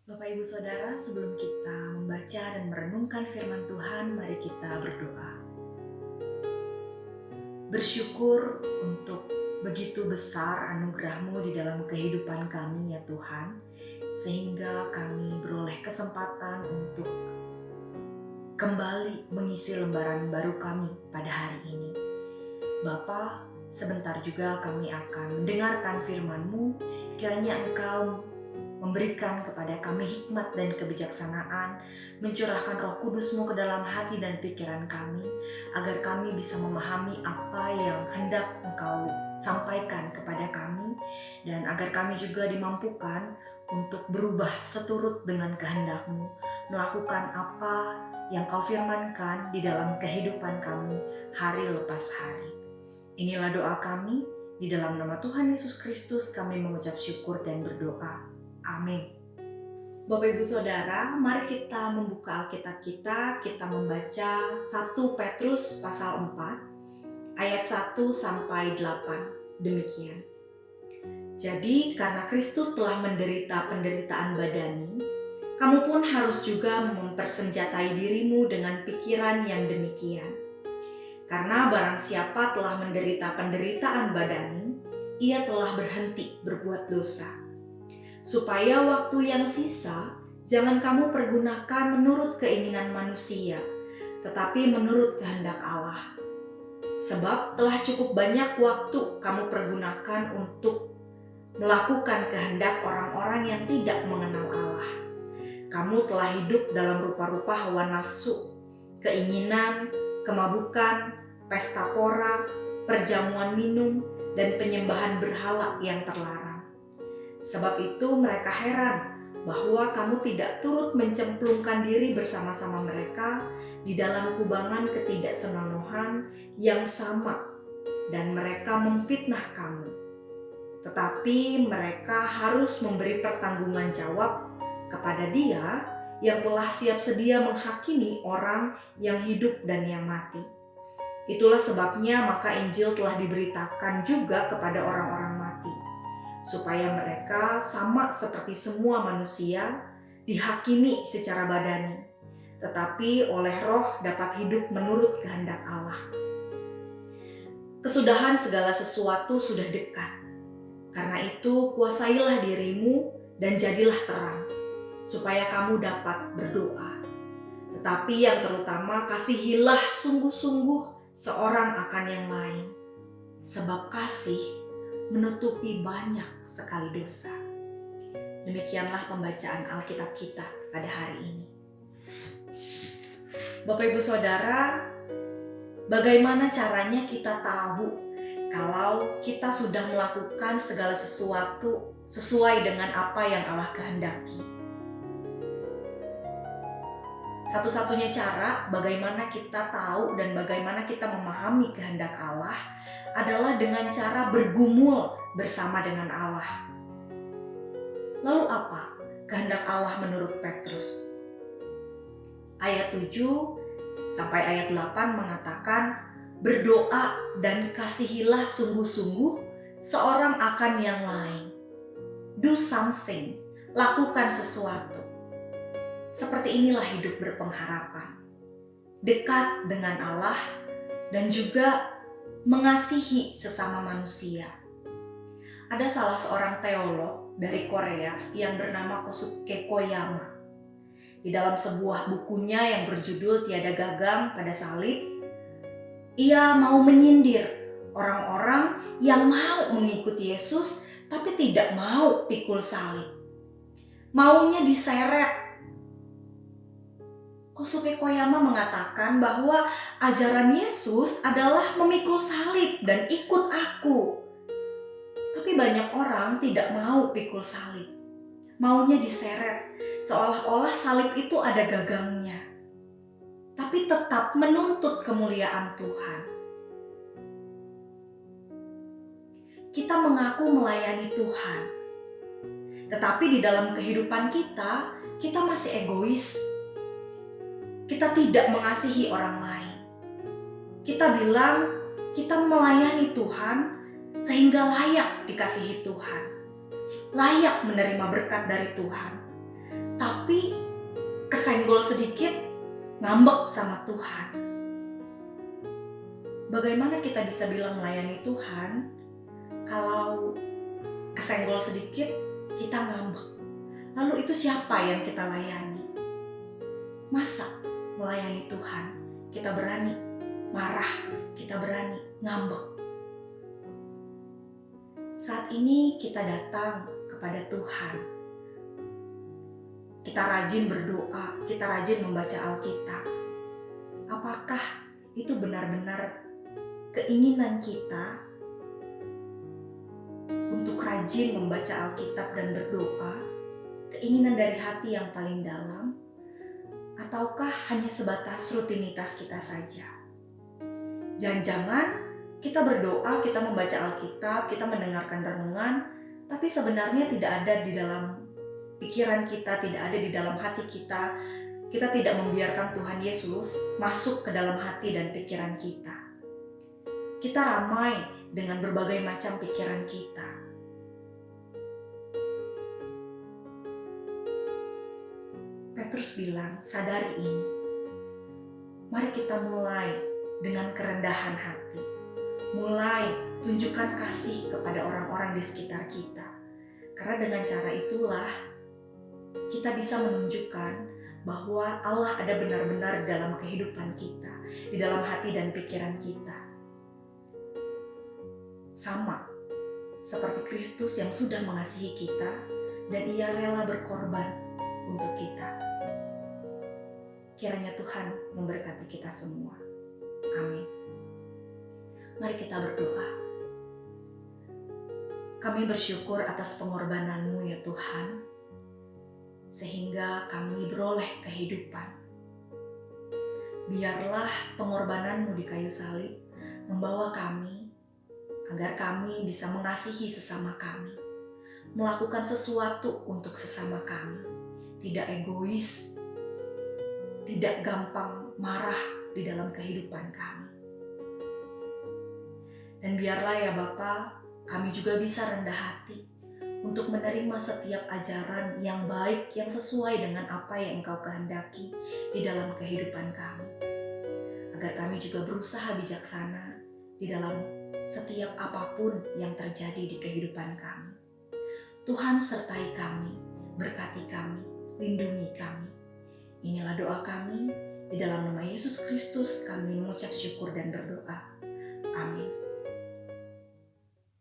Bapak Ibu Saudara, sebelum kita membaca dan merenungkan firman Tuhan, mari kita berdoa. Bersyukur untuk begitu besar anugerah-Mu di dalam kehidupan kami ya Tuhan, sehingga kami beroleh kesempatan untuk kembali mengisi lembaran baru kami pada hari ini. Bapa, sebentar juga kami akan mendengarkan firman-Mu, kiranya Engkau memberikan kepada kami hikmat dan kebijaksanaan, mencurahkan Roh Kudus-Mu ke dalam hati dan pikiran kami, agar kami bisa memahami apa yang hendak Engkau sampaikan kepada kami, dan agar kami juga dimampukan untuk berubah seturut dengan kehendak-Mu, melakukan apa yang Kau firmankan di dalam kehidupan kami hari lepas hari. Inilah doa kami, di dalam nama Tuhan Yesus Kristus kami mengucap syukur dan berdoa. Amin. Bapak Ibu Saudara, mari kita membuka Alkitab kita membaca 1 Petrus pasal 4 ayat 1 sampai 8. Demikian. Jadi karena Kristus telah menderita penderitaan badani, kamu pun harus juga mempersenjatai dirimu dengan pikiran yang demikian. Karena barang siapa telah menderita penderitaan badani, ia telah berhenti berbuat dosa. Supaya waktu yang sisa, jangan kamu pergunakan menurut keinginan manusia, tetapi menurut kehendak Allah. Sebab telah cukup banyak waktu kamu pergunakan untuk melakukan kehendak orang-orang yang tidak mengenal Allah. Kamu telah hidup dalam rupa-rupa hawa nafsu, keinginan, kemabukan, pesta pora, perjamuan minum, dan penyembahan berhala yang terlarang. Sebab itu mereka heran bahwa kamu tidak turut mencemplungkan diri bersama-sama mereka di dalam kubangan ketidaksenonohan yang sama, dan mereka memfitnah kamu. Tetapi mereka harus memberi pertanggungan jawab kepada Dia yang telah siap sedia menghakimi orang yang hidup dan yang mati. Itulah sebabnya maka Injil telah diberitakan juga kepada orang-orang mati, supaya mereka sama seperti semua manusia dihakimi secara badani, tetapi oleh Roh dapat hidup menurut kehendak Allah. Kesudahan segala sesuatu sudah dekat. Karena itu kuasailah dirimu dan jadilah terang, supaya kamu dapat berdoa. Tetapi yang terutama kasihilah sungguh-sungguh seorang akan yang lain, sebab kasih menutupi banyak sekali dosa. Demikianlah pembacaan Alkitab kita pada hari ini. Bapak Ibu Saudara, bagaimana caranya kita tahu kalau kita sudah melakukan segala sesuatu sesuai dengan apa yang Allah kehendaki? Satu-satunya cara bagaimana kita tahu dan bagaimana kita memahami kehendak Allah adalah dengan cara bergumul bersama dengan Allah. Lalu apa kehendak Allah menurut Petrus? Ayat 7 sampai ayat 8 mengatakan, berdoa dan kasihilah sungguh-sungguh seorang akan yang lain. Do something, lakukan sesuatu. Seperti inilah hidup berpengharapan, dekat dengan Allah dan juga mengasihi sesama manusia. Ada salah seorang teolog dari Korea yang bernama Kosuke Koyama. Di dalam sebuah bukunya yang berjudul Tiada Gagang pada Salib, ia mau menyindir orang-orang yang mau mengikuti Yesus tapi tidak mau pikul salib. Maunya diseret. Kosuke Koyama mengatakan bahwa ajaran Yesus adalah memikul salib dan ikut aku. Tapi banyak orang tidak mau pikul salib. Maunya diseret, seolah-olah salib itu ada gagangnya. Tapi tetap menuntut kemuliaan Tuhan. Kita mengaku melayani Tuhan. Tetapi di dalam kehidupan kita masih egois. Kita tidak mengasihi orang lain. Kita bilang kita melayani Tuhan sehingga layak dikasihi Tuhan, layak menerima berkat dari Tuhan. kesenggol sedikit, ngambek sama Tuhan. Bagaimana kita bisa bilang melayani Tuhan kalau kesenggol sedikit kita ngambek? Lalu itu siapa yang kita layani? Masa melayani Tuhan kita berani marah, kita berani ngambek? Saat ini kita datang kepada Tuhan. Kita rajin berdoa, kita rajin membaca Alkitab. Apakah itu benar-benar keinginan kita untuk rajin membaca Alkitab dan berdoa, keinginan dari hati yang paling dalam, ataukah hanya sebatas rutinitas kita saja? Jangan-jangan kita berdoa, kita membaca Alkitab, kita mendengarkan renungan, tapi sebenarnya tidak ada di dalam pikiran kita, tidak ada di dalam hati kita. Kita tidak membiarkan Tuhan Yesus masuk ke dalam hati dan pikiran kita. Kita ramai dengan berbagai macam pikiran kita. Petrus bilang, sadari ini. Mari kita mulai dengan kerendahan hati. Mulai tunjukkan kasih kepada orang-orang di sekitar kita. Karena dengan cara itulah kita bisa menunjukkan bahwa Allah ada benar-benar dalam kehidupan kita, di dalam hati dan pikiran kita. Sama seperti Kristus yang sudah mengasihi kita dan Ia rela berkorban untuk kita. Kiranya Tuhan memberkati kita semua. Amin. Mari kita berdoa. Kami bersyukur atas pengorbanan-Mu ya Tuhan, sehingga kami beroleh kehidupan. Biarlah pengorbanan-Mu di kayu salib membawa kami agar kami bisa mengasihi sesama kami, melakukan sesuatu untuk sesama kami, tidak egois, tidak gampang marah di dalam kehidupan kami. Dan biarlah ya Bapa, kami juga bisa rendah hati untuk menerima setiap ajaran yang baik, yang sesuai dengan apa yang Engkau kehendaki di dalam kehidupan kami. Agar kami juga berusaha bijaksana di dalam setiap apapun yang terjadi di kehidupan kami. Tuhan sertai kami, berkati kami, lindungi kami. Inilah doa kami, di dalam nama Yesus Kristus kami mengucap syukur dan berdoa. Amin.